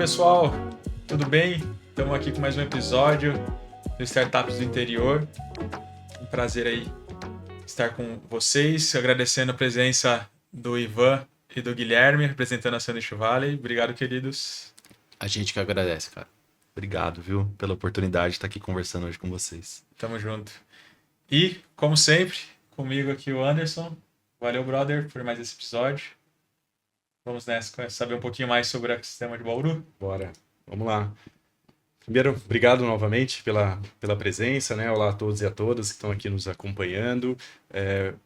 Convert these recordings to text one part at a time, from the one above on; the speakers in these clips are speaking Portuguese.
pessoal, tudo bem? Estamos aqui com mais um episódio do Startups do Interior. Um prazer aí estar com vocês, agradecendo a presença do Ivan e do Guilherme, representando a Sanduíche Valley. Obrigado, queridos. A gente que agradece, cara. Obrigado, viu, pela oportunidade de estar aqui conversando hoje com vocês. Tamo junto. E, como sempre, comigo aqui o Anderson. Valeu, brother, por mais esse episódio. Vamos nessa, saber um pouquinho mais sobre o ecossistema de Bauru? Bora, vamos lá. Primeiro, obrigado novamente pela presença, né? Olá a todos e a todas que estão aqui nos acompanhando.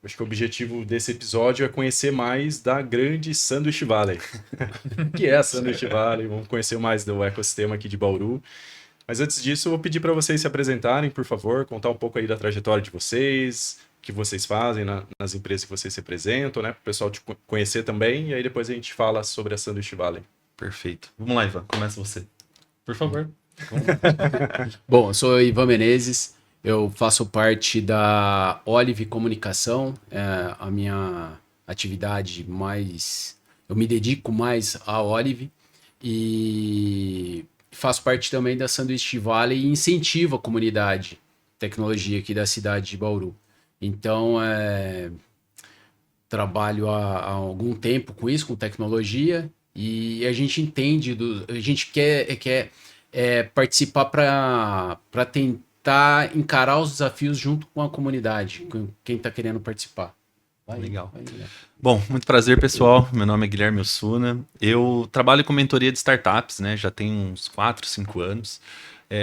Acho que o objetivo desse episódio é conhecer mais da grande Sanduíche Valley. Que é a Sanduíche Valley, vamos conhecer mais do ecossistema aqui de Bauru. Mas antes disso, eu vou pedir para vocês se apresentarem, por favor, contar um pouco aí da trajetória de vocês, o que vocês fazem nas empresas que vocês representam, né? Para o pessoal te conhecer também, e aí depois a gente fala sobre a Sanduíche Valley. Perfeito. Vamos lá, Ivan, começa você. Por favor. Bom, eu sou Ivan Menezes, eu faço parte da Olive Comunicação, a minha atividade mais... Eu me dedico mais à Olive e faço parte também da Sanduíche Valley e incentivo a comunidade de tecnologia aqui da cidade de Bauru. Então, trabalho há algum tempo com isso, com tecnologia, e a gente entende, a gente quer participar para tentar encarar os desafios junto com a comunidade, com quem está querendo participar. Legal. Bom, muito prazer, pessoal. Meu nome é Guilherme Osuna. Eu trabalho com mentoria de startups, né? Já tem uns 4, 5 anos.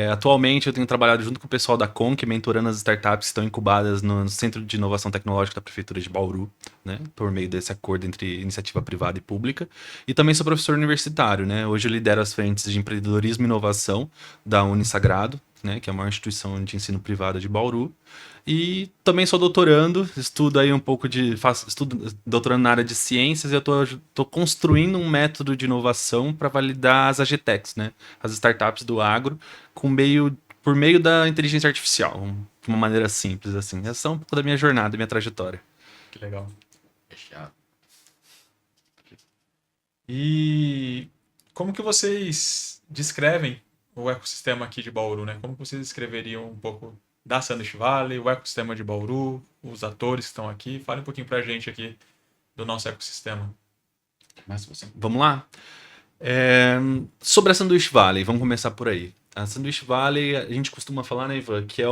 Atualmente eu tenho trabalhado junto com o pessoal da Conc, mentorando as startups que estão incubadas no Centro de Inovação Tecnológica da Prefeitura de Bauru, né, por meio desse acordo entre iniciativa privada e pública. E também sou professor universitário, né? Hoje eu lidero as frentes de empreendedorismo e inovação da Unisagrado, né, que é a maior instituição de ensino privada de Bauru. E também sou doutorando, estudo aí um pouco estudo doutorando na área de ciências, e eu tô construindo um método de inovação para validar as AGTECs, né, as startups do agro, por meio da inteligência artificial, de uma maneira simples assim. Essa é um pouco da minha jornada, minha trajetória. Que legal. E como que vocês descrevem o ecossistema aqui de Bauru, né? Como que vocês descreveriam um pouco da Sanduíche Valley, o ecossistema de Bauru, os atores que estão aqui? Fale um pouquinho pra gente aqui do nosso ecossistema. Vamos lá? Sobre a Sanduíche Valley, vamos começar por aí. A Sanduíche Valley, a gente costuma falar, né, Ivan, que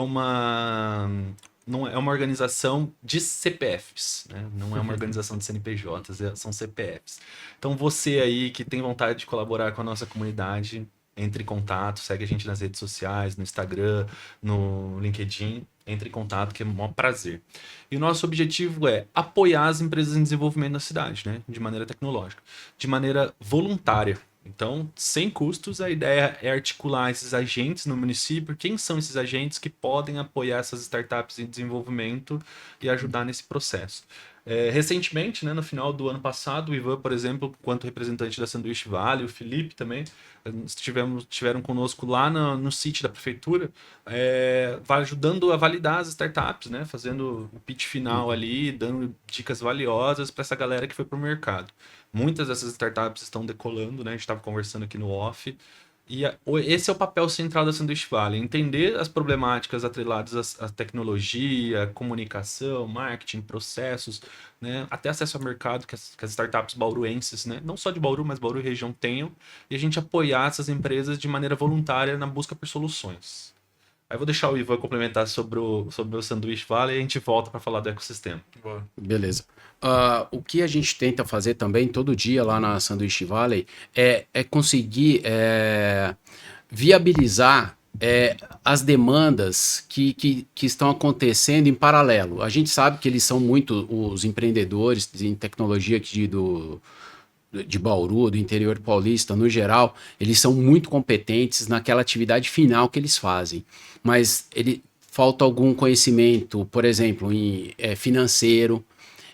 não é uma organização de CPFs, né? Não é uma organização de CNPJs, são CPFs. Então você aí que tem vontade de colaborar com a nossa comunidade, entre em contato, segue a gente nas redes sociais, no Instagram, no LinkedIn, entre em contato, que é um maior prazer. E o nosso objetivo é apoiar as empresas em desenvolvimento na cidade, né? De maneira tecnológica, de maneira voluntária. Então, sem custos, a ideia é articular esses agentes no município. Quem são esses agentes que podem apoiar essas startups em desenvolvimento e ajudar nesse processo? Recentemente, né, no final do ano passado, o Ivan, por exemplo, quanto representante da Sanduíche Valley, o Felipe também, tiveram conosco lá no sítio da prefeitura, ajudando a validar as startups, né, fazendo o pitch final ali, dando dicas valiosas para essa galera que foi para o mercado. Muitas dessas startups estão decolando, né, a gente estava conversando aqui no off. E esse é o papel central da Sanduíche Valley, entender as problemáticas atreladas à tecnologia, comunicação, marketing, processos, né, até acesso ao mercado que as startups bauruenses, né, não só de Bauru, mas Bauru e região tenham, e a gente apoiar essas empresas de maneira voluntária na busca por soluções. Aí eu vou deixar o Ivan complementar sobre o Sanduíche Valley e a gente volta para falar do ecossistema. Boa. Beleza. O que a gente tenta fazer também todo dia lá na Sanduíche Valley é conseguir viabilizar as demandas que estão acontecendo em paralelo. A gente sabe que eles são muito os empreendedores em tecnologia aqui de Bauru, do interior paulista, no geral, eles são muito competentes naquela atividade final que eles fazem. Mas falta algum conhecimento, por exemplo, em financeiro,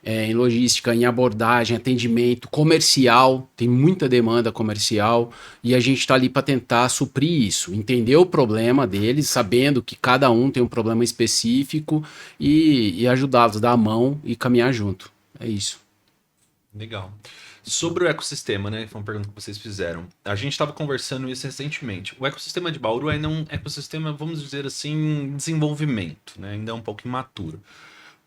em logística, em abordagem, atendimento, comercial, tem muita demanda comercial e a gente está ali para tentar suprir isso, entender o problema deles, sabendo que cada um tem um problema específico e ajudá-los, dar a mão e caminhar junto. É isso. Legal. Sobre o ecossistema, né? Foi uma pergunta que vocês fizeram. A gente estava conversando isso recentemente. O ecossistema de Bauru ainda é um ecossistema, vamos dizer assim, em desenvolvimento, né? Ainda é um pouco imaturo.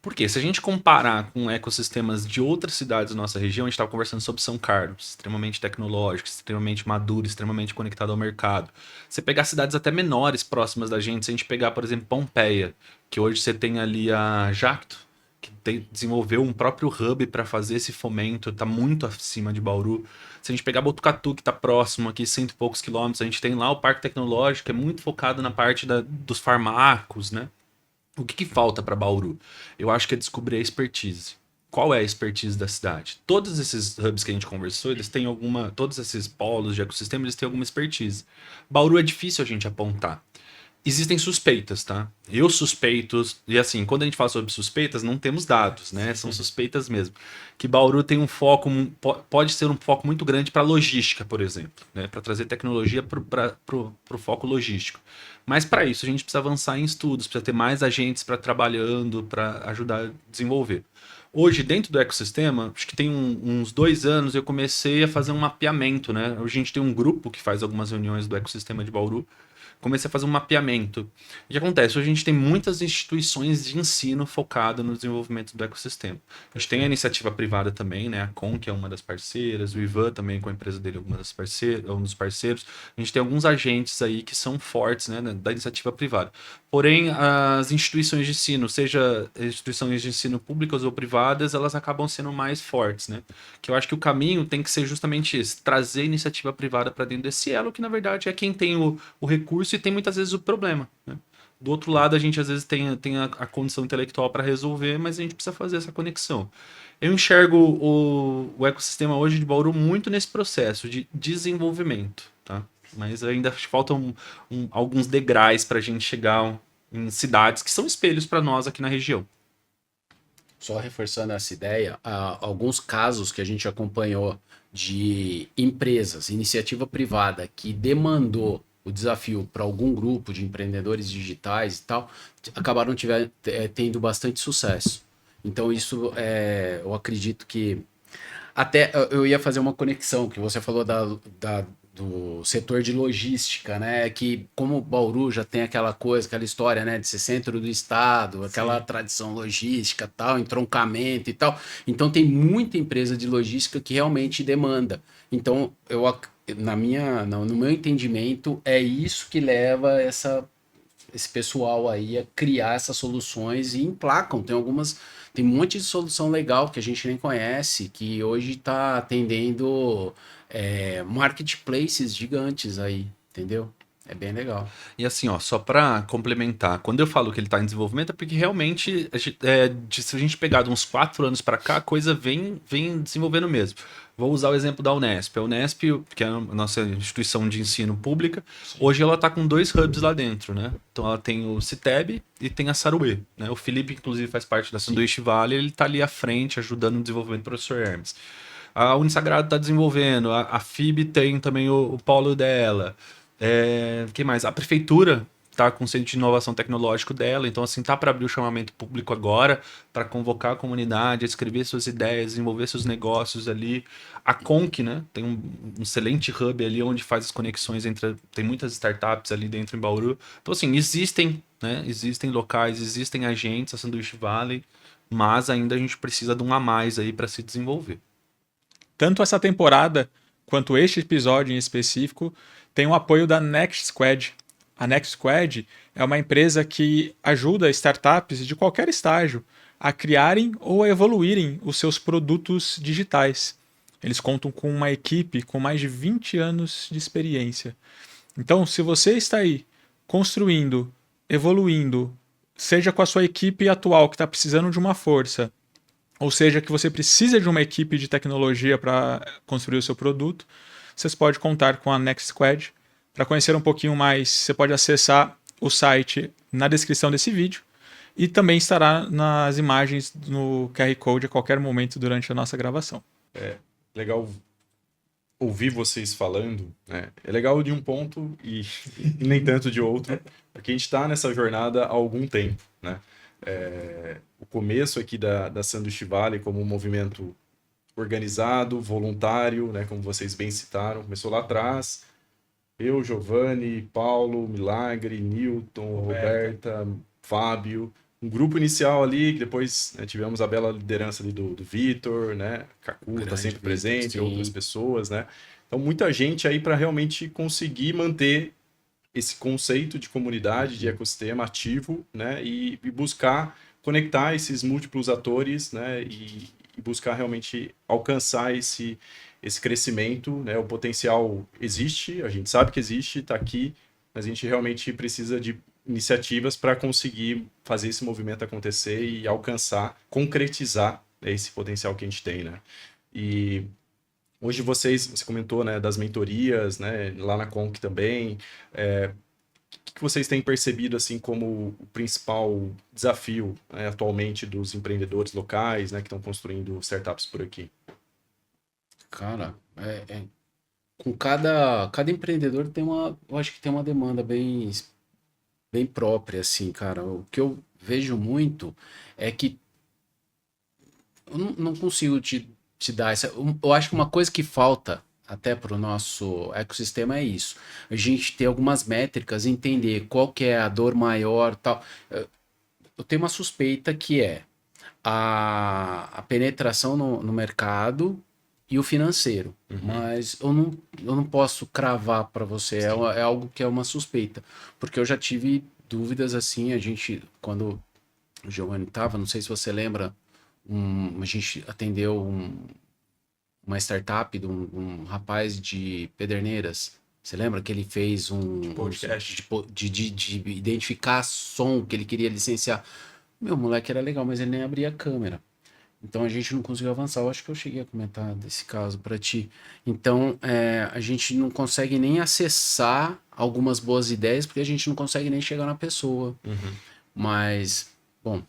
Por quê? Se a gente comparar com ecossistemas de outras cidades da nossa região, a gente estava conversando sobre São Carlos, extremamente tecnológico, extremamente maduro, extremamente conectado ao mercado. Você pegar cidades até menores próximas da gente, se a gente pegar, por exemplo, Pompeia, que hoje você tem ali a Jacto, que desenvolveu um próprio hub para fazer esse fomento, está muito acima de Bauru. Se a gente pegar Botucatu, que está próximo aqui, cento e poucos quilômetros, a gente tem lá o Parque Tecnológico, que é muito focado na parte dos farmacos, né? O que falta para Bauru? Eu acho que é descobrir a expertise. Qual é a expertise da cidade? Todos esses hubs que a gente conversou, eles têm alguma. Todos esses polos de ecossistema, eles têm alguma expertise. Bauru é difícil a gente apontar. Existem suspeitas, tá? Eu suspeito, e assim, quando a gente fala sobre suspeitas, não temos dados, né? São suspeitas mesmo. Que Bauru tem um foco, pode ser um foco muito grande para logística, por exemplo, né? Para trazer tecnologia para o foco logístico. Mas para isso a gente precisa avançar em estudos, precisa ter mais agentes para trabalhando, para ajudar a desenvolver. Hoje, dentro do ecossistema, acho que tem uns 2 anos, eu comecei a fazer um mapeamento, né? Hoje a gente tem um grupo que faz algumas reuniões do ecossistema de Bauru. Comecei a fazer um mapeamento. O que acontece? Hoje a gente tem muitas instituições de ensino focado no desenvolvimento do ecossistema. A gente tem a iniciativa privada também, né? A Com, que é uma das parceiras, o Ivan também com a empresa dele, um dos parceiros. A gente tem alguns agentes aí que são fortes, né, da iniciativa privada. Porém, as instituições de ensino, seja instituições de ensino públicas ou privadas, elas acabam sendo mais fortes, né? Que eu acho que o caminho tem que ser justamente esse, trazer iniciativa privada para dentro desse elo, que na verdade é quem tem o recurso e tem muitas vezes o problema, né? Do outro lado, a gente às vezes tem a condição intelectual para resolver, mas a gente precisa fazer essa conexão. Eu enxergo o ecossistema hoje de Bauru muito nesse processo de desenvolvimento, tá? Mas ainda faltam alguns degraus para a gente chegar em cidades que são espelhos para nós aqui na região. Só reforçando essa ideia, alguns casos que a gente acompanhou de empresas, iniciativa privada, que demandou o desafio para algum grupo de empreendedores digitais e tal, acabaram tendo bastante sucesso. Então, isso eu acredito que. Até eu ia fazer uma conexão, que você falou do setor de logística, né? Que como Bauru já tem aquela coisa, aquela história, né? De ser centro do estado, aquela tradição logística, tal, entroncamento e tal. Então tem muita empresa de logística que realmente demanda. Então no meu entendimento é isso que leva esse pessoal aí a criar essas soluções e emplacam. Tem um monte de solução legal que a gente nem conhece, que hoje está atendendo marketplaces gigantes aí, entendeu? É bem legal. E assim, ó, só para complementar, quando eu falo que ele está em desenvolvimento é porque realmente, se a gente pegar de uns 4 anos para cá, a coisa vem desenvolvendo mesmo. Vou usar o exemplo da Unesp. A Unesp, que é a nossa instituição de ensino pública, hoje ela está com 2 hubs lá dentro, né? Então ela tem o Citeb e tem a Saruê, né? O Felipe, inclusive, faz parte da Sanduíche Vale, ele está ali à frente, ajudando no desenvolvimento do professor Hermes. A Unisagrado está desenvolvendo, a FIB tem também o polo dela. Quem mais? A prefeitura tá com o centro de inovação tecnológico dela, então assim, tá para abrir o chamamento público agora, para convocar a comunidade, a escrever suas ideias, desenvolver seus negócios ali. A Conc, né, tem um excelente hub ali onde faz as conexões tem muitas startups ali dentro em Bauru. Então assim, existem locais, existem agentes, a Sanduíche Valley, mas ainda a gente precisa de um a mais aí para se desenvolver. Tanto essa temporada quanto este episódio em específico tem o apoio da Next Squad. A Next Squad é uma empresa que ajuda startups de qualquer estágio a criarem ou a evoluírem os seus produtos digitais. Eles contam com uma equipe com mais de 20 anos de experiência. Então, se você está aí construindo, evoluindo, seja com a sua equipe atual que está precisando de uma força, ou seja, que você precisa de uma equipe de tecnologia para construir o seu produto, vocês podem contar com a Next Squad. Para conhecer um pouquinho mais, você pode acessar o site na descrição desse vídeo e também estará nas imagens no QR Code a qualquer momento durante a nossa gravação. É legal ouvir vocês falando, né? É legal de um ponto e nem tanto de outro, porque a gente está nessa jornada há algum tempo, né? O começo aqui da Sanduíche Valley como um movimento organizado, voluntário, né? Como vocês bem citaram, começou lá atrás. Eu, Giovanni, Paulo, Milagre, Newton, Roberta, Fábio. Um grupo inicial ali, que depois, né, tivemos a bela liderança ali do Vitor, né? Cacu está Grande sempre Vitor, presente, sim. outras pessoas, né? Então, muita gente aí para realmente conseguir manter esse conceito de comunidade, de ecossistema ativo, né? E buscar conectar esses múltiplos atores, né? E buscar realmente alcançar esse crescimento, né? O potencial existe, a gente sabe que existe, está aqui, mas a gente realmente precisa de iniciativas para conseguir fazer esse movimento acontecer e alcançar, concretizar, né, esse potencial que a gente tem, né? E hoje você comentou, né, das mentorias, né, lá na Conc também. O que vocês têm percebido assim como o principal desafio, né, atualmente dos empreendedores locais, né, que estão construindo startups por aqui? Cara, com cada empreendedor tem eu acho que tem uma demanda bem própria, assim, cara. O que eu vejo muito é que eu não consigo te dar essa. Eu acho que uma coisa que falta até para o nosso ecossistema é isso. A gente ter algumas métricas, entender qual que é a dor maior, tal. Eu tenho uma suspeita que é a penetração no mercado e o financeiro. Mas eu não posso cravar para você, é algo que é uma suspeita. Porque eu já tive dúvidas assim, quando o Giovanni estava, não sei se você lembra, a gente atendeu uma startup de um rapaz de Pederneiras. Você lembra que ele fez Podcast. de identificar som que ele queria licenciar? Meu moleque era legal, mas ele nem abria a câmera. Então a gente não conseguiu avançar. Eu acho que eu cheguei a comentar desse caso para ti. Então a gente não consegue nem acessar algumas boas ideias porque a gente não consegue nem chegar na pessoa. Mas, bom,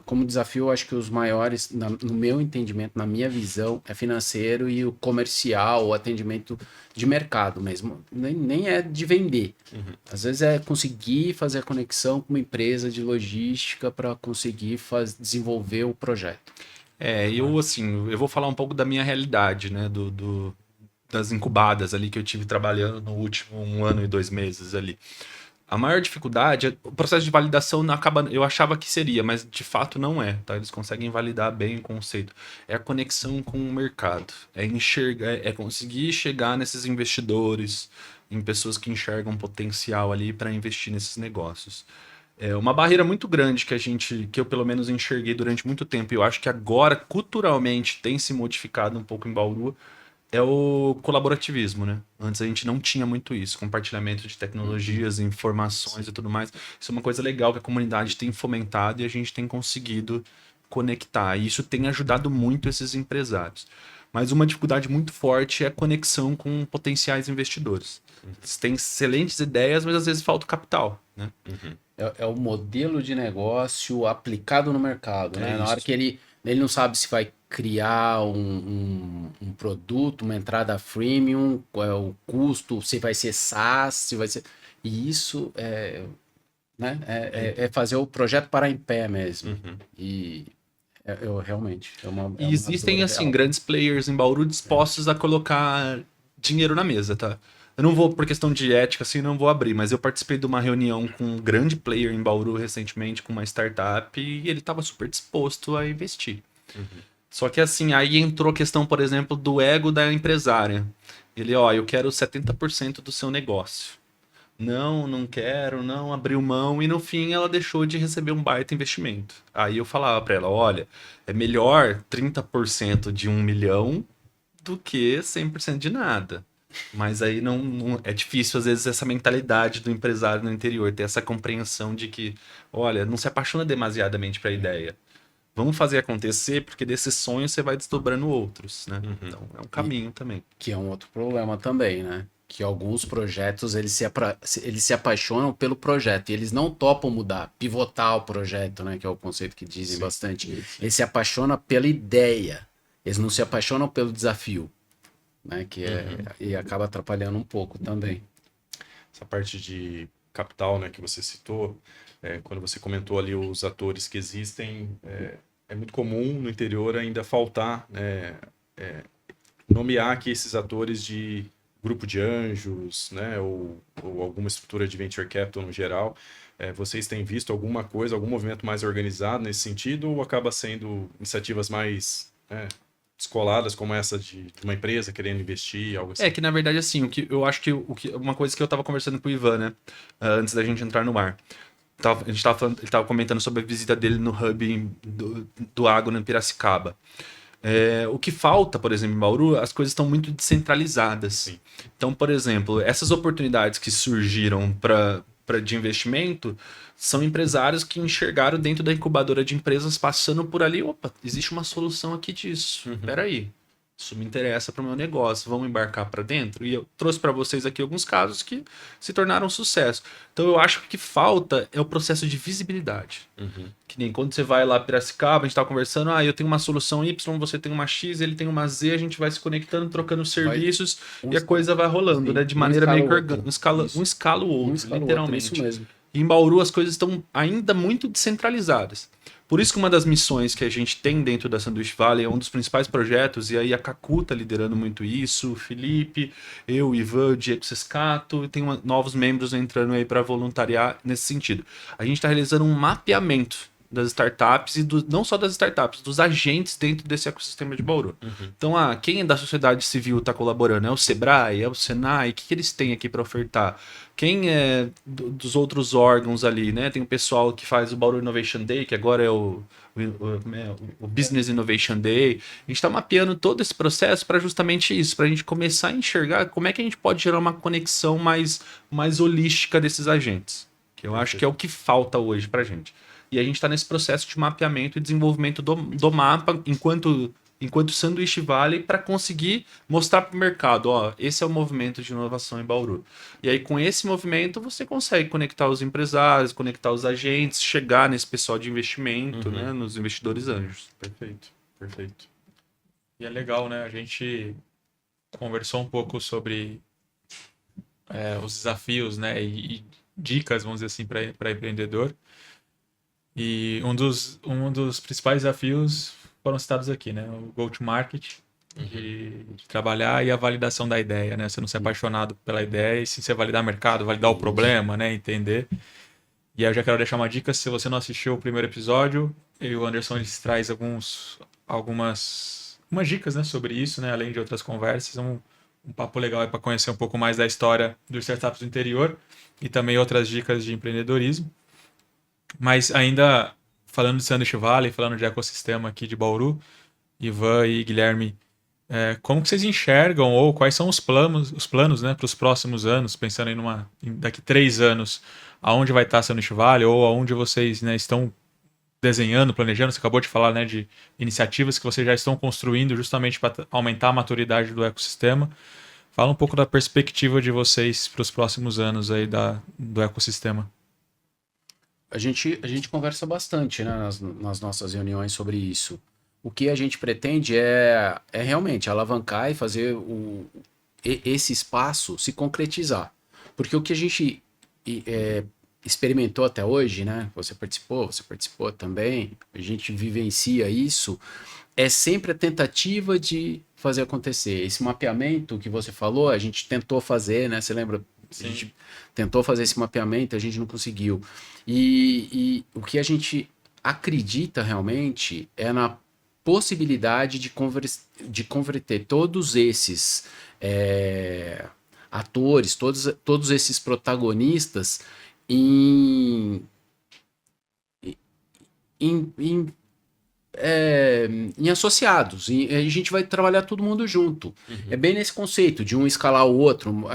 como desafio, eu acho que os maiores, no meu entendimento, na minha visão, é financeiro e o comercial, o atendimento de mercado mesmo. Nem é de vender. Às vezes é conseguir fazer a conexão com uma empresa de logística para conseguir desenvolver o projeto. Eu vou falar um pouco da minha realidade, né? Das incubadas ali que eu tive trabalhando no último 1 ano e 2 meses ali. A maior dificuldade, o processo de validação não acaba, eu achava que seria, mas de fato não é, tá? Eles conseguem validar bem o conceito. É a conexão com o mercado, é enxergar, é conseguir chegar nesses investidores, em pessoas que enxergam potencial ali para investir nesses negócios. É uma barreira muito grande que eu pelo menos enxerguei durante muito tempo, e eu acho que agora culturalmente tem se modificado um pouco em Bauru, é o colaborativismo, né? Antes a gente não tinha muito isso, compartilhamento de tecnologias, informações e tudo mais. Isso é uma coisa legal que a comunidade tem fomentado e a gente tem conseguido conectar. E isso tem ajudado muito esses empresários. Mas uma dificuldade muito forte é a conexão com potenciais investidores. Eles têm excelentes ideias, mas às vezes falta o capital, né? É o modelo de negócio aplicado no mercado, né? Na hora isso. que ele não sabe se vai criar um produto, uma entrada freemium, qual é o custo, se vai ser SaaS, se vai ser... E isso né? É fazer o projeto parar em pé mesmo. E eu realmente, E existem, dor assim, real. grandes players em Bauru dispostos a colocar dinheiro na mesa, tá? Eu não vou, por questão de ética, assim, não vou abrir, mas eu participei de uma reunião com um grande player em Bauru recentemente, com uma startup, e ele estava super disposto a investir. Só que, assim, aí entrou a questão, por exemplo, do ego da empresária. Ele, eu quero 70% do seu negócio. Não quero, não, abriu mão e no fim ela deixou de receber um baita investimento. Aí eu falava pra ela, olha, é melhor 30% de 1 milhão do que 100% de nada. Mas aí é difícil às vezes essa mentalidade do empresário no interior, ter essa compreensão de que, olha, não se apaixona demasiadamente pra ideia. Vamos fazer acontecer porque desse sonho você vai desdobrando outros, né? Então é um caminho também. Que é um outro problema também, né? Que alguns projetos eles se apaixonam pelo projeto e eles não topam mudar, pivotar o projeto, né? Que é o conceito que dizem bastante. Eles se apaixonam pela ideia, eles não se apaixonam pelo desafio, né? E acaba atrapalhando um pouco também. Essa parte de capital, né, que você citou, quando você comentou ali os atores que existem, é muito comum no interior ainda faltar, né, nomear aqui esses atores de grupo de anjos, né, ou alguma estrutura de venture capital no geral. Vocês têm visto alguma coisa, algum movimento mais organizado nesse sentido, ou acaba sendo iniciativas mais descoladas, como essa de uma empresa querendo investir, algo assim? É que, na verdade, assim, eu acho que uma coisa que eu tava conversando com o Ivan, né, antes da gente entrar no ar. A gente tava falando, ele tava comentando sobre a visita dele no hub do Agro em Piracicaba. O que falta, por exemplo, em Bauru, as coisas estão muito descentralizadas. Sim. Então, por exemplo, essas oportunidades que surgiram de investimento são empresários que enxergaram dentro da incubadora de empresas passando por ali. Opa, existe uma solução aqui disso. Peraí, isso me interessa para o meu negócio. Vamos embarcar para dentro? E eu trouxe para vocês aqui alguns casos que se tornaram um sucesso. Então, eu acho que o que falta é o processo de visibilidade. Que nem quando você vai lá Piracicaba, a gente está conversando, eu tenho uma solução Y, você tem uma X, ele tem uma Z, a gente vai se conectando, trocando serviços e a coisa vai rolando, né? De maneira meio que orgânica. Um escala o outro, literalmente. Isso mesmo. E em Bauru as coisas estão ainda muito descentralizadas. Por isso que uma das missões que a gente tem dentro da Sanduíche Valley é um dos principais projetos, e aí a Cacu tá liderando muito isso, o Felipe, eu, o Ivan, o Diego Sescato, e tem novos membros entrando aí para voluntariar nesse sentido. A gente está realizando um mapeamento das startups e não só das startups, dos agentes dentro desse ecossistema de Bauru. Então, quem é da sociedade civil está colaborando? É o Sebrae? É o Senai? O que eles têm aqui para ofertar? Quem é dos outros órgãos ali, né? Tem o pessoal que faz o Bauru Innovation Day, que agora é o Business Innovation Day. A gente está mapeando todo esse processo para justamente isso, para a gente começar a enxergar como é que a gente pode gerar uma conexão mais holística desses agentes. Que eu acho que é o que falta hoje para a gente. E a gente está nesse processo de mapeamento e desenvolvimento do mapa enquanto Sanduíche Valley para conseguir mostrar para o mercado, esse é o movimento de inovação em Bauru. E aí com esse movimento você consegue conectar os empresários, conectar os agentes, chegar nesse pessoal de investimento, né, nos investidores anjos. Perfeito. E é legal, né? A gente conversou um pouco sobre os desafios, né, e dicas, vamos dizer assim, para empreendedor. E um dos principais desafios foram citados aqui, né? O go-to-market, de trabalhar, e a validação da ideia, né? Você não ser apaixonado pela ideia e sim você validar o mercado, validar o problema, né? Entender. E aí eu já quero deixar uma dica, se você não assistiu o primeiro episódio, eu e o Anderson, eles traz algumas dicas, né, sobre isso, né? Além de outras conversas, um papo legal para conhecer um pouco mais da história dos startups do interior e também outras dicas de empreendedorismo. Mas ainda falando de Sanduíche Valley, falando de ecossistema aqui de Bauru, Ivan e Guilherme, como que vocês enxergam ou quais são os planos, né, para os próximos anos, pensando daqui 3 anos, aonde vai estar Sanduíche Valley ou aonde vocês, né, estão desenhando, planejando? Você acabou de falar, né, de iniciativas que vocês já estão construindo justamente para aumentar a maturidade do ecossistema. Fala um pouco da perspectiva de vocês para os próximos anos aí do ecossistema. A gente conversa bastante, né, nas nossas reuniões sobre isso. O que a gente pretende é realmente alavancar e fazer esse espaço se concretizar. Porque o que a gente experimentou até hoje, né? Você participou também, a gente vivencia isso, é sempre a tentativa de fazer acontecer. Esse mapeamento que você falou, a gente tentou fazer, né? Você lembra? Sim. A gente tentou fazer esse mapeamento, a gente não conseguiu. E o que a gente acredita realmente é na possibilidade de converter todos esses atores, todos esses protagonistas em associados, e a gente vai trabalhar todo mundo junto. É bem nesse conceito de um escalar o outro,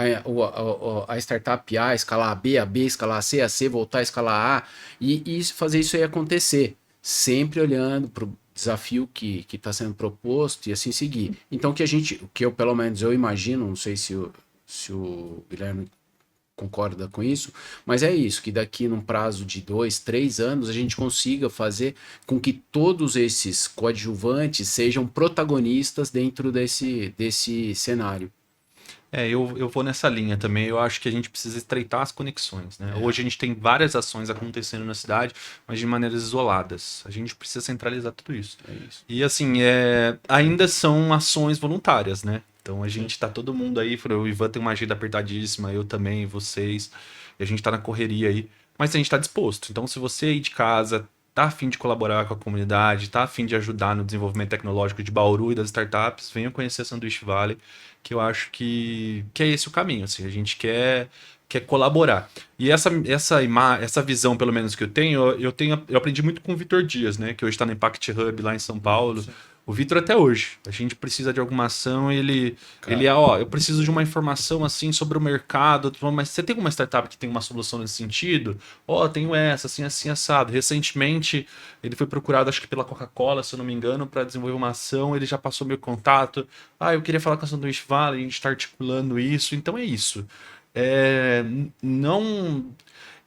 a startup A escalar a B escalar a C voltar a escalar A, e fazer isso aí acontecer, sempre olhando para o desafio que está sendo proposto e assim seguir. Então que eu pelo menos eu imagino, não sei se o Guilherme concorda com isso, mas é isso, que daqui num prazo de 2, 3 anos a gente consiga fazer com que todos esses coadjuvantes sejam protagonistas dentro desse cenário. Eu vou nessa linha também. Eu acho que a gente precisa estreitar as conexões, né? Hoje a gente tem várias ações acontecendo na cidade, mas de maneiras isoladas. A gente precisa centralizar tudo isso. E assim, ainda são ações voluntárias, né? Então a gente tá todo mundo aí, o Ivan tem uma agenda apertadíssima, eu também, vocês, e a gente tá na correria aí, mas a gente tá disposto. Então se você aí de casa tá a fim de colaborar com a comunidade, tá a fim de ajudar no desenvolvimento tecnológico de Bauru e das startups, venha conhecer a Sanduíche Valley, que eu acho que é esse o caminho, assim, a gente quer colaborar. E essa visão, pelo menos, que eu tenho, eu aprendi muito com o Vitor Dias, né, que hoje está no Impact Hub lá em São Paulo. Sim. O Vitor até hoje, a gente precisa de alguma ação, ele eu preciso de uma informação assim sobre o mercado, mas você tem alguma startup que tem uma solução nesse sentido? Tenho essa, assim, assim, assado. Recentemente, ele foi procurado, acho que pela Coca-Cola, se eu não me engano, para desenvolver uma ação, ele já passou meu contato. Eu queria falar com a Sanduíche Valley, a gente está articulando isso, então é isso. Não...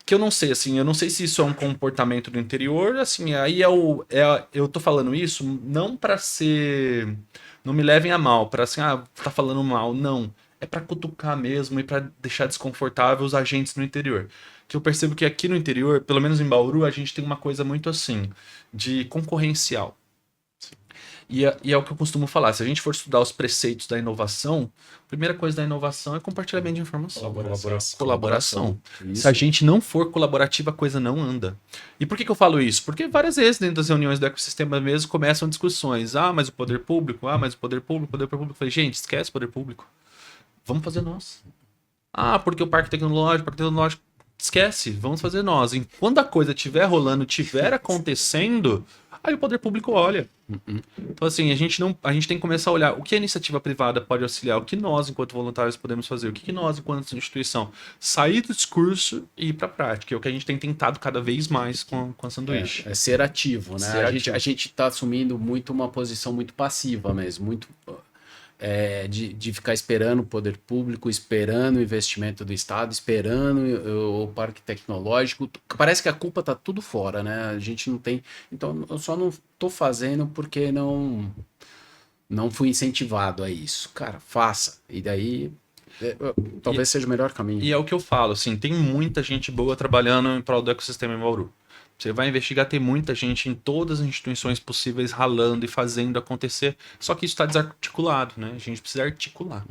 Que eu não sei, assim, eu não sei se isso é um comportamento do interior, assim, aí eu tô falando isso não para ser, não me levem a mal, para assim, tá falando mal, não, é para cutucar mesmo e para deixar desconfortável os agentes no interior. Que eu percebo que aqui no interior, pelo menos em Bauru, a gente tem uma coisa muito assim, de concorrencial. E é o que eu costumo falar, se a gente for estudar os preceitos da inovação, a primeira coisa da inovação é compartilhamento de informação. Colaboração. Se a gente não for colaborativo, a coisa não anda. E por que eu falo isso? Porque várias vezes dentro das reuniões do ecossistema mesmo começam discussões. Mas o poder público, mas o poder público. Eu falei, gente, esquece o poder público. Vamos fazer nós. Porque o parque tecnológico, esquece, vamos fazer nós. Enquanto a coisa estiver rolando, estiver acontecendo, aí o poder público olha. Então, assim, a gente tem que começar a olhar o que a iniciativa privada pode auxiliar, o que nós, enquanto voluntários, podemos fazer, o que nós, enquanto instituição, sair do discurso e ir para a prática. É o que a gente tem tentado cada vez mais com a Sanduíche. É ser ativo, né? A gente está assumindo muito uma posição muito passiva mesmo, muito... de ficar esperando o poder público, esperando o investimento do Estado, esperando o parque tecnológico. Parece que a culpa está tudo fora, né? A gente não tem... Então, eu só não estou fazendo porque não fui incentivado a isso. Cara, faça. E daí... talvez seja o melhor caminho. E é o que eu falo, assim, tem muita gente boa trabalhando em prol do ecossistema em Bauru. Você vai investigar, tem muita gente em todas as instituições possíveis ralando e fazendo acontecer, só que isso está desarticulado, né? A gente precisa articular,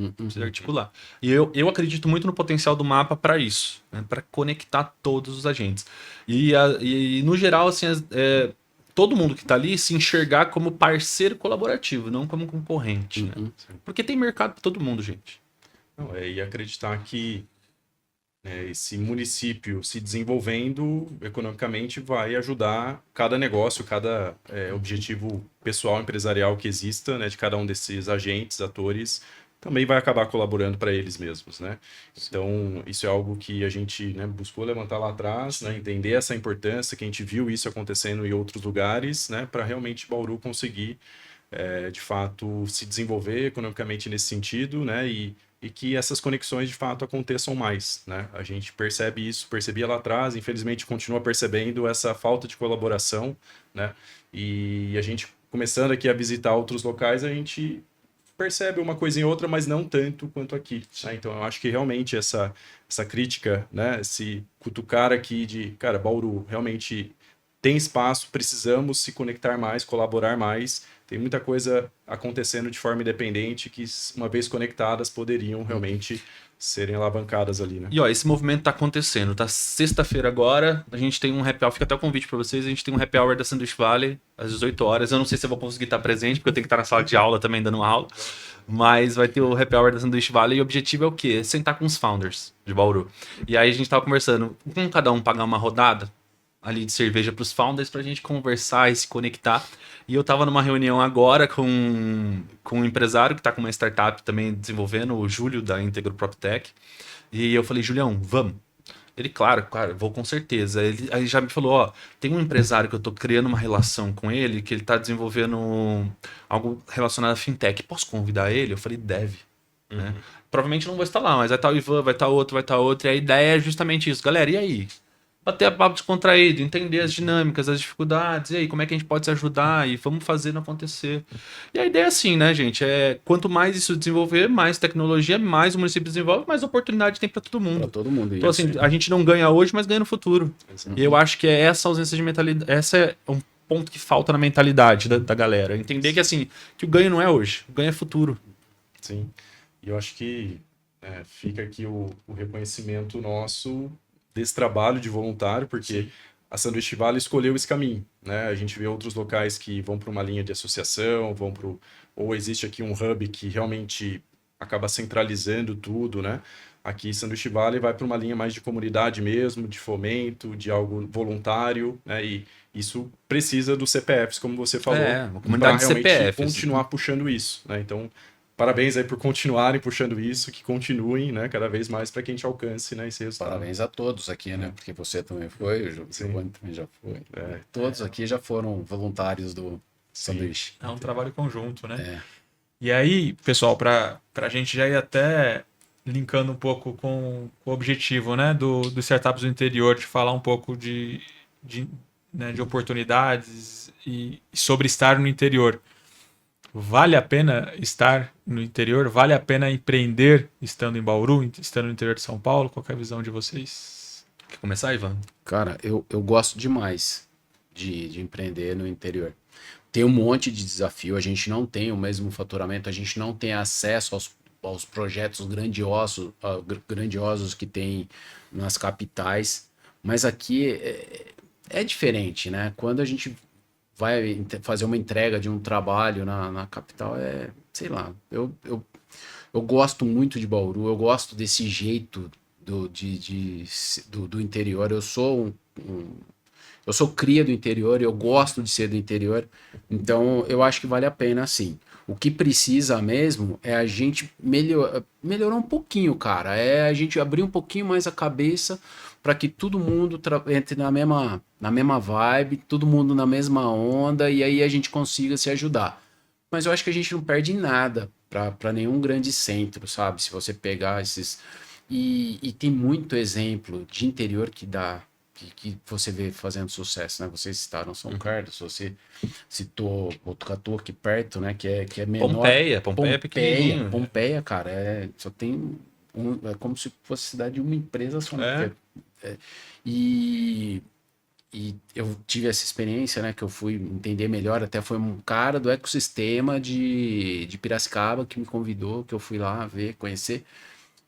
E eu acredito muito no potencial do mapa para isso, né? Para conectar todos os agentes. E no geral, assim, todo mundo que está ali se enxergar como parceiro colaborativo, não como concorrente, né? Porque tem mercado para todo mundo, gente. E acreditar que esse município se desenvolvendo economicamente vai ajudar cada negócio, cada objetivo pessoal, empresarial que exista, né, de cada um desses agentes, atores, também vai acabar colaborando para eles mesmos, né? Então, isso é algo que a gente, né, buscou levantar lá atrás, né, entender essa importância, que a gente viu isso acontecendo em outros lugares, né, para realmente Bauru conseguir, de fato, se desenvolver economicamente nesse sentido, né, e que essas conexões de fato aconteçam mais, né? A gente percebe isso, percebia lá atrás, infelizmente continua percebendo essa falta de colaboração, né? E a gente começando aqui a visitar outros locais, a gente percebe uma coisa em outra, mas não tanto quanto aqui, né? Então eu acho que realmente essa crítica, né? Esse cutucar aqui de, cara, Bauru realmente tem espaço, precisamos se conectar mais, colaborar mais. Tem muita coisa acontecendo de forma independente que, uma vez conectadas, poderiam realmente serem alavancadas ali, né? E esse movimento tá acontecendo, tá? Sexta-feira agora, a gente tem um happy hour, fica até o convite para vocês, a gente tem um happy hour da Sanduíche Valley às 18 horas. Eu não sei se eu vou conseguir estar presente, porque eu tenho que estar na sala de aula também dando uma aula, mas vai ter o happy hour da Sanduíche Valley e o objetivo é o quê? Sentar com os founders de Bauru. E aí a gente tava conversando, com cada um pagar uma rodada ali de cerveja para os founders pra gente conversar e se conectar. E eu tava numa reunião agora com um empresário que tá com uma startup também desenvolvendo, o Júlio da Integro PropTech. E eu falei, Julião, vamos. Ele, claro, vou com certeza. Aí já me falou, tem um empresário que eu tô criando uma relação com ele, que ele tá desenvolvendo algo relacionado a fintech. Posso convidar ele? Eu falei, deve. Né? Provavelmente não vou estar lá, mas vai estar o Ivan, vai estar outro. E a ideia é justamente isso. Galera, e aí? bater a papo descontraído, entender as dinâmicas, as dificuldades, e aí, como é que a gente pode se ajudar e vamos fazendo acontecer. E a ideia é assim, né, gente? Quanto mais isso desenvolver, mais tecnologia, mais o município desenvolve, mais oportunidade tem para todo mundo. Para todo mundo. Então, assim, a gente não ganha hoje, mas ganha no futuro. E eu acho que é essa ausência de mentalidade, essa é um ponto que falta na mentalidade da galera. Entender que, assim, que o ganho não é hoje, o ganho é futuro. Sim. E eu acho que fica aqui o reconhecimento nosso desse trabalho de voluntário, porque a Sanduíche Vale escolheu esse caminho, né? A gente vê outros locais que vão para uma linha de associação, ou existe aqui um hub que realmente acaba centralizando tudo, né? Aqui Sanduíche Vale vai para uma linha mais de comunidade mesmo, de fomento, de algo voluntário, né? E isso precisa dos CPFs, como você falou, uma comunidade de realmente CPFs. continuar puxando isso, né? Então, parabéns aí por continuarem puxando isso, que continuem, né, cada vez mais para que a gente alcance, né, esse resultado. Parabéns a todos aqui, né? Porque você também foi, o Giovanni também já foi. Todos aqui já foram voluntários do Sanduíche. É um trabalho conjunto, né? É. E aí, pessoal, para a gente já ir até linkando um pouco com o objetivo, né, do Startups do Interior, de falar um pouco né, de oportunidades e sobre estar no interior. Vale a pena estar no interior? Vale a pena empreender estando em Bauru, estando no interior de São Paulo? Qual que é a visão de vocês? Quer começar, Ivan? Cara, eu gosto demais de empreender no interior. Tem um monte de desafio, a gente não tem o mesmo faturamento, a gente não tem acesso aos projetos grandiosos que tem nas capitais, mas aqui é diferente, né? Quando a gente vai fazer uma entrega de um trabalho na capital, sei lá, eu gosto muito de Bauru, eu gosto desse jeito do interior, eu sou eu sou cria do interior, eu gosto de ser do interior, então eu acho que vale a pena sim. O que precisa mesmo é a gente melhorar um pouquinho, cara. É a gente abrir um pouquinho mais a cabeça para que todo mundo entre na mesma vibe, todo mundo na mesma onda, e aí a gente consiga se ajudar. Mas eu acho que a gente não perde nada para nenhum grande centro, sabe? Se você pegar esses... E tem muito exemplo de interior que que você vê fazendo sucesso, né? Vocês citaram São Carlos, você citou Botucatu aqui perto, né? Que é menor. Pompeia é pequenininho. Pompeia, cara, só tem é como se fosse cidade de uma empresa só. E eu tive essa experiência, né? Que eu fui entender melhor, até foi um cara do ecossistema de Piracicaba que me convidou, que eu fui lá ver, conhecer,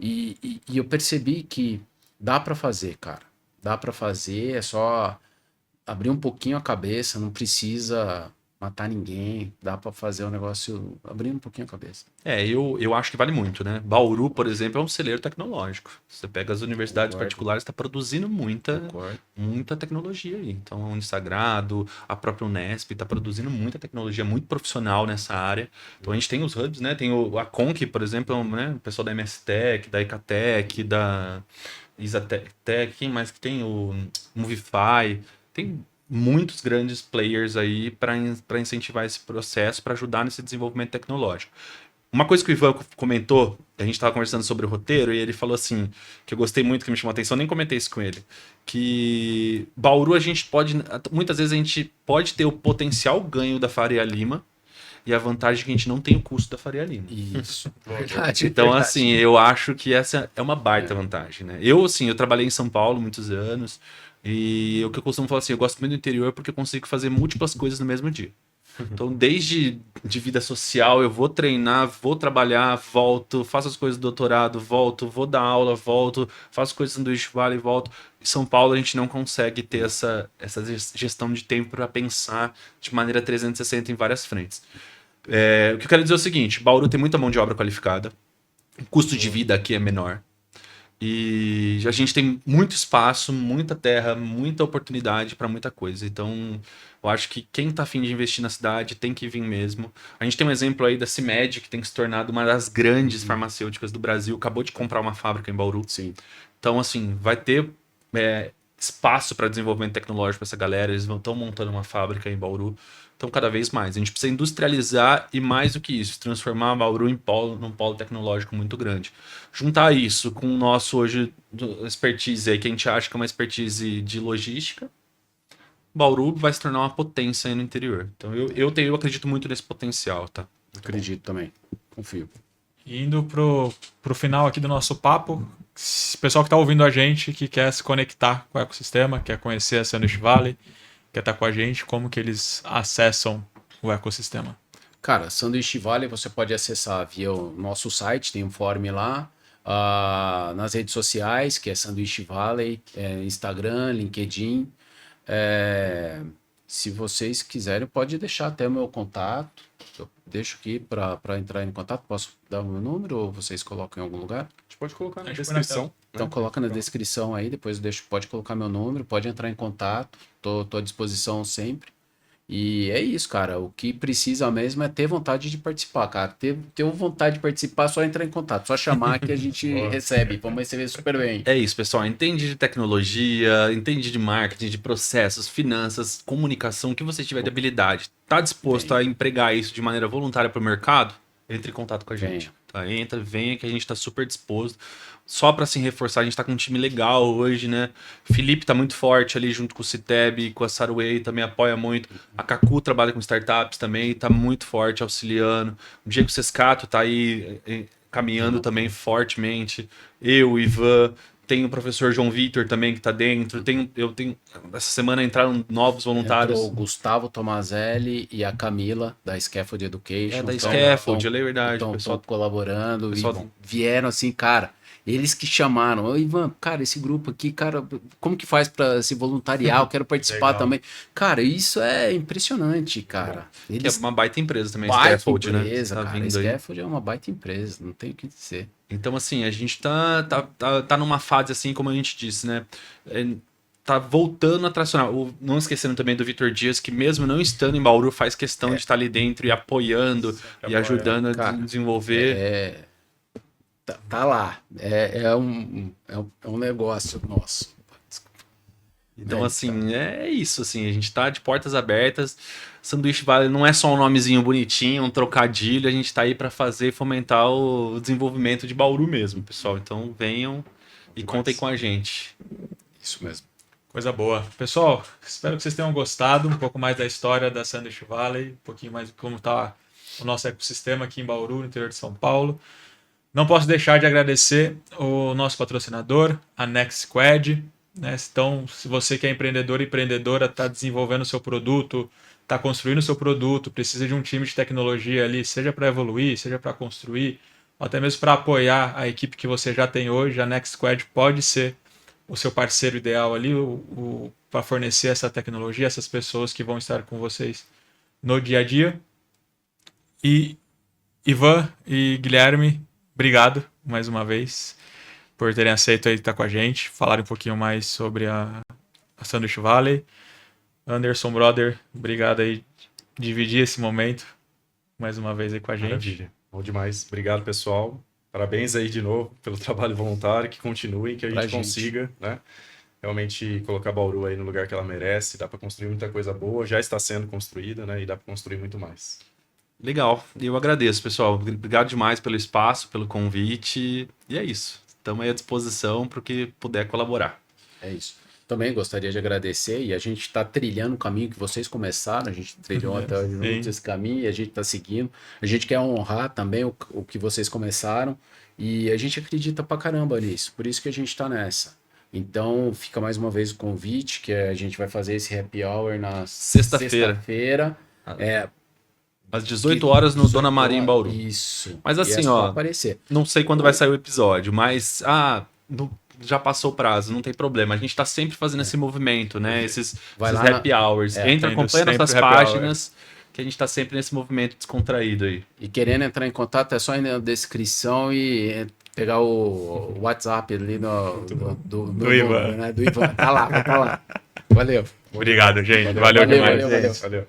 e eu percebi que dá para fazer, cara. Dá para fazer, é só abrir um pouquinho a cabeça, não precisa matar ninguém, dá para fazer o negócio abrindo um pouquinho a cabeça. Eu acho que vale muito, né? Bauru, por exemplo, é um celeiro tecnológico. Você pega as universidades Concordo. particulares, está produzindo muita tecnologia aí. Então, a Unisagrado, a própria Unesp está produzindo muita tecnologia, muito profissional nessa área. Então, a gente tem os hubs, né? Tem a Conc, por exemplo, né? O pessoal da MS Tech, da Icatec, da Isatec, quem mais que tem? O Movify. Tem muitos grandes players aí para incentivar esse processo, para ajudar nesse desenvolvimento tecnológico. Uma coisa que o Ivan comentou, a gente estava conversando sobre o roteiro, e ele falou assim, que eu gostei muito, que me chamou a atenção, nem comentei isso com ele, que Bauru muitas vezes a gente pode ter o potencial ganho da Faria Lima, e a vantagem é que a gente não tem o custo da Faria Lima. Isso, verdade. Então, assim, eu acho que essa é uma baita vantagem, né? Eu trabalhei em São Paulo muitos anos, e o que eu costumo falar assim, eu gosto muito do interior porque eu consigo fazer múltiplas coisas no mesmo dia. Então, desde de vida social, eu vou treinar, vou trabalhar, volto, faço as coisas do doutorado, volto, vou dar aula, volto, faço coisas do Sanduíche Vale, volto. Em São Paulo, a gente não consegue ter essa gestão de tempo para pensar de maneira 360 em várias frentes. O que eu quero dizer é o seguinte, Bauru tem muita mão de obra qualificada, o custo de vida aqui é menor, e a gente tem muito espaço, muita terra, muita oportunidade para muita coisa. Então, eu acho que quem está afim de investir na cidade tem que vir mesmo. A gente tem um exemplo aí da CIMED, que tem se tornado uma das grandes farmacêuticas do Brasil, acabou de comprar uma fábrica em Bauru. Sim. Então, assim, vai ter espaço para desenvolvimento tecnológico para essa galera, eles estão montando uma fábrica em Bauru. Então, cada vez mais. A gente precisa industrializar e, mais do que isso, transformar Bauru num polo tecnológico muito grande. Juntar isso com o nosso, hoje, expertise aí, que a gente acha que é uma expertise de logística, Bauru vai se tornar uma potência aí no interior. Então, eu acredito muito nesse potencial, tá? Acredito também. Confio. Indo pro final aqui do nosso papo, o pessoal que está ouvindo a gente, que quer se conectar com o ecossistema, quer conhecer a Sanduíche Valley, quer estar com a gente, como que eles acessam o ecossistema? Cara, Sanduíche Valley você pode acessar via o nosso site, tem um form lá, nas redes sociais, que é Sanduíche Valley, Instagram, LinkedIn. Se vocês quiserem, pode deixar até o meu contato. Eu deixo aqui para entrar em contato. Posso dar o meu número ou vocês colocam em algum lugar? A gente pode colocar na Acho que descrição. Então coloca na descrição aí, depois pode colocar meu número, pode entrar em contato, tô à disposição sempre. E é isso, cara, o que precisa mesmo é ter vontade de participar, cara. Ter vontade de participar, só entrar em contato, só chamar que a gente recebe, vamos receber super bem. É isso, pessoal. Entende de tecnologia, entende de marketing, de processos, finanças, comunicação, o que você tiver de habilidade. Tá disposto a empregar isso de maneira voluntária para o mercado? Entre em contato com a gente. Tá? Venha que a gente tá super disposto. Só para se reforçar, a gente tá com um time legal hoje, né? O Felipe tá muito forte ali junto com o Citeb, com a Sarway, também apoia muito. A Kaku trabalha com startups também, tá muito forte, auxiliando. O Diego Sescato tá aí caminhando também fortemente. Eu, o Ivan, tem o professor João Vitor também que tá dentro. Essa semana entraram novos voluntários. Entrou o Gustavo Tomazelli e a Camila da Scaffold Education. Da Scaffold, é verdade. Estão colaborando pessoal... e vieram assim, cara. Eles que chamaram, ô Ivan, cara, esse grupo aqui, cara, como que faz para se voluntariar? Eu quero participar também. Cara, isso é impressionante, cara. Eles... é uma baita empresa também, baita Scaffold, empresa, né? cara. Scaffold é uma baita empresa, não tem o que dizer. Então, assim, a gente tá numa fase, assim, como a gente disse, né? Tá voltando a tracionar. Não esquecendo também do Vitor Dias, que mesmo não estando em Bauru, faz questão de estar ali dentro e apoiando e ajudando a desenvolver. Tá lá. É um negócio nosso. Então, assim, é isso. Assim, a gente tá de portas abertas. Sanduíche Valley não é só um nomezinho bonitinho, um trocadilho. A gente tá aí para fazer e fomentar o desenvolvimento de Bauru mesmo, pessoal. Então, venham e contem com a gente. Isso mesmo. Coisa boa. Pessoal, espero que vocês tenham gostado um pouco mais da história da Sanduíche Valley, um pouquinho mais de como tá o nosso ecossistema aqui em Bauru, no interior de São Paulo. Não posso deixar de agradecer o nosso patrocinador, a Next Squad. Né? Então, se você que é empreendedor e empreendedora, está desenvolvendo o seu produto, está construindo o seu produto, precisa de um time de tecnologia ali, seja para evoluir, seja para construir, ou até mesmo para apoiar a equipe que você já tem hoje, a Next Squad pode ser o seu parceiro ideal ali para fornecer essa tecnologia, essas pessoas que vão estar com vocês no dia a dia. E Ivan e Guilherme, obrigado mais uma vez por terem aceito aí estar com a gente, falar um pouquinho mais sobre a Sanduíche Valley. Anderson, brother, obrigado aí dividir esse momento mais uma vez aí com a gente. Maravilha, bom demais. Obrigado, pessoal. Parabéns aí de novo pelo trabalho voluntário, que continuem, que a gente consiga, né? Realmente colocar Bauru aí no lugar que ela merece. Dá para construir muita coisa boa, já está sendo construída, né? E dá para construir muito mais. Legal, eu agradeço, pessoal. Obrigado demais pelo espaço, pelo convite. E é isso. Estamos aí à disposição para o que puder colaborar. É isso. Também gostaria de agradecer, e a gente está trilhando o caminho que vocês começaram, a gente trilhou até hoje esse caminho e a gente está seguindo. A gente quer honrar também o que vocês começaram e a gente acredita pra caramba nisso, por isso que a gente está nessa. Então, fica mais uma vez o convite, que a gente vai fazer esse happy hour na sexta-feira. Às 18 horas no Dona Maria em Bauru. Isso. Mas assim, ó, não sei quando vai sair o episódio, mas já passou o prazo, não tem problema. A gente tá sempre fazendo esse movimento, né? Esses happy hours. Entra, acompanha nossas páginas, que a gente tá sempre nesse movimento descontraído aí. E querendo entrar em contato, é só ir na descrição e pegar o WhatsApp ali do Ivan. Né? Do Ivan. Tá lá. Valeu. Obrigado, gente. Valeu demais. Valeu.